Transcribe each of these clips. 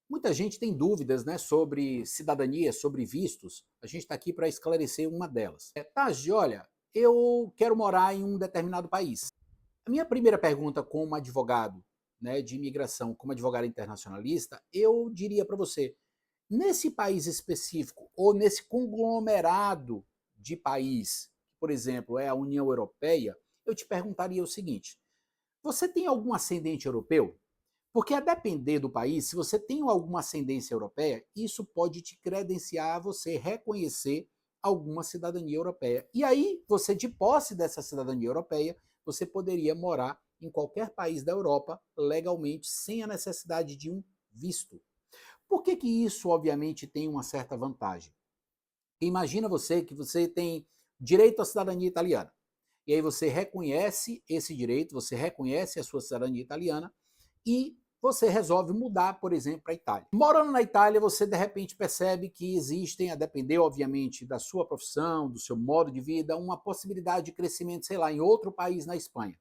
Muita gente tem dúvidas, né, sobre cidadania, sobre vistos. A gente está aqui para esclarecer uma delas. Taj, olha, eu quero morar em um determinado país. A minha primeira pergunta como advogado, né, de imigração, como advogado internacionalista, eu diria para você, nesse país específico ou nesse conglomerado de país, por exemplo, é a União Europeia, eu te perguntaria o seguinte: você tem algum ascendente europeu? Porque a depender do país, se você tem alguma ascendência europeia, isso pode te credenciar a você reconhecer alguma cidadania europeia. E aí, você de posse dessa cidadania europeia, você poderia morar em qualquer país da Europa legalmente, sem a necessidade de um visto. Por que que isso, obviamente, tem uma certa vantagem? Imagina você que você tem direito à cidadania italiana. E aí você reconhece esse direito, você reconhece a sua cidadania italiana, e você resolve mudar, por exemplo, para a Itália. Morando na Itália, você de repente percebe que existem, a depender, obviamente, da sua profissão, do seu modo de vida, uma possibilidade de crescimento, sei lá, em outro país na Espanha.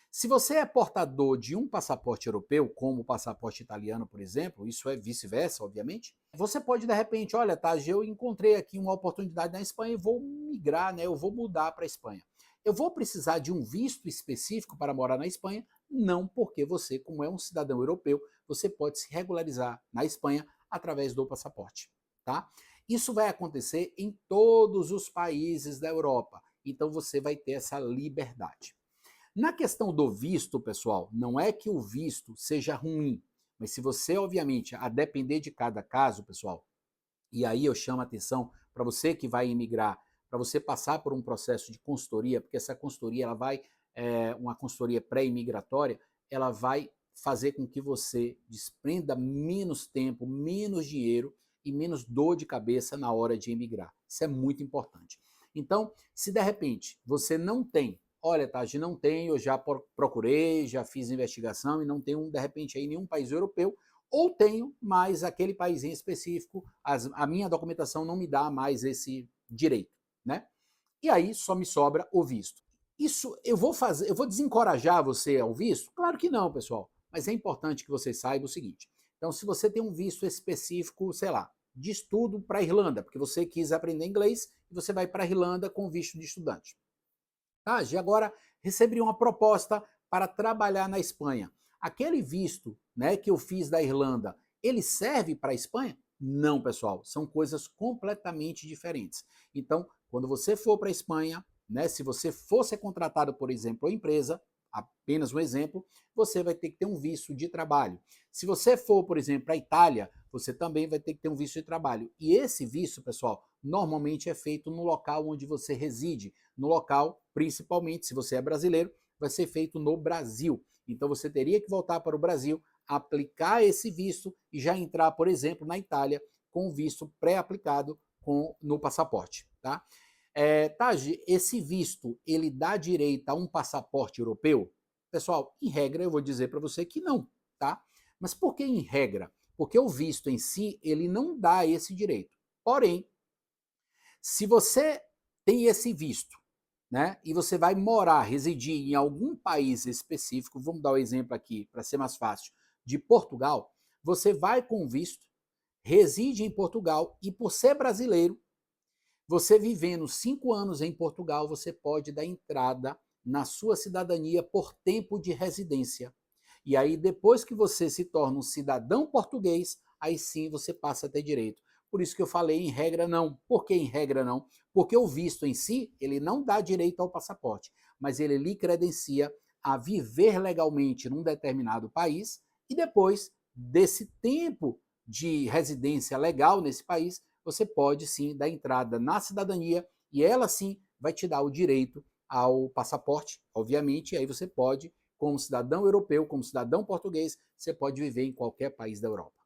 Se você é portador de um passaporte europeu, como o passaporte italiano, por exemplo, isso é vice-versa, obviamente, você pode de repente, olha, Taj, eu encontrei aqui uma oportunidade na Espanha e vou migrar, né? Eu vou mudar para a Espanha. Eu vou precisar de um visto específico para morar na Espanha? Não, porque você, como é um cidadão europeu, você pode se regularizar na Espanha através do passaporte, tá? Isso vai acontecer em todos os países da Europa. Então você vai ter essa liberdade. Na questão do visto, pessoal, não é que o visto seja ruim, mas se você, obviamente, a depender de cada caso, pessoal, e aí eu chamo a atenção para você que vai emigrar, para você passar por um processo de consultoria, porque essa consultoria, ela vai, uma consultoria pré-imigratória, ela vai fazer com que você desprenda menos tempo, menos dinheiro e menos dor de cabeça na hora de emigrar. Isso é muito importante. Então, se de repente você não tem, olha, Tati, não tenho, eu já procurei, já fiz investigação e não tenho, de repente, aí nenhum país europeu, ou tenho, mas aquele país em específico, a minha documentação não me dá mais esse direito, né? E aí só me sobra o visto. Isso eu vou desencorajar você ao visto? Claro que não, pessoal. Mas é importante que você saiba o seguinte. Então, se você tem um visto específico, sei lá, de estudo para a Irlanda, porque você quis aprender inglês e você vai para a Irlanda com visto de estudante. Ah, e agora recebi uma proposta para trabalhar na Espanha. Aquele visto, né, que eu fiz da Irlanda, ele serve para a Espanha? Não, pessoal, são coisas completamente diferentes. Então, quando você for para a Espanha, né, se você for ser contratado, por exemplo, a empresa, apenas um exemplo, você vai ter que ter um visto de trabalho. Se você for, por exemplo, para a Itália, você também vai ter que ter um visto de trabalho. E esse visto, pessoal, normalmente é feito no local onde você reside, no local, principalmente se você é brasileiro, vai ser feito no Brasil. Então você teria que voltar para o Brasil, aplicar esse visto e já entrar, por exemplo, na Itália com o visto pré-aplicado no passaporte, tá? Taj, esse visto, ele dá direito a um passaporte europeu? Pessoal, em regra, eu vou dizer para você que não, tá? Mas por que em regra? Porque o visto em si, ele não dá esse direito. Porém, se você tem esse visto, né, e você vai morar, residir em algum país específico, vamos dar o um exemplo aqui para ser mais fácil, de Portugal, você vai com visto, reside em Portugal e por ser brasileiro, você vivendo 5 anos em Portugal, você pode dar entrada na sua cidadania por tempo de residência. E aí, depois que você se torna um cidadão português, aí sim você passa a ter direito. Por isso que eu falei em regra não. Por que em regra não? Porque o visto em si, ele não dá direito ao passaporte, mas ele lhe credencia a viver legalmente num determinado país e depois desse tempo de residência legal nesse país, você pode sim dar entrada na cidadania e ela sim vai te dar o direito ao passaporte, obviamente, e aí você pode, como cidadão europeu, como cidadão português, você pode viver em qualquer país da Europa.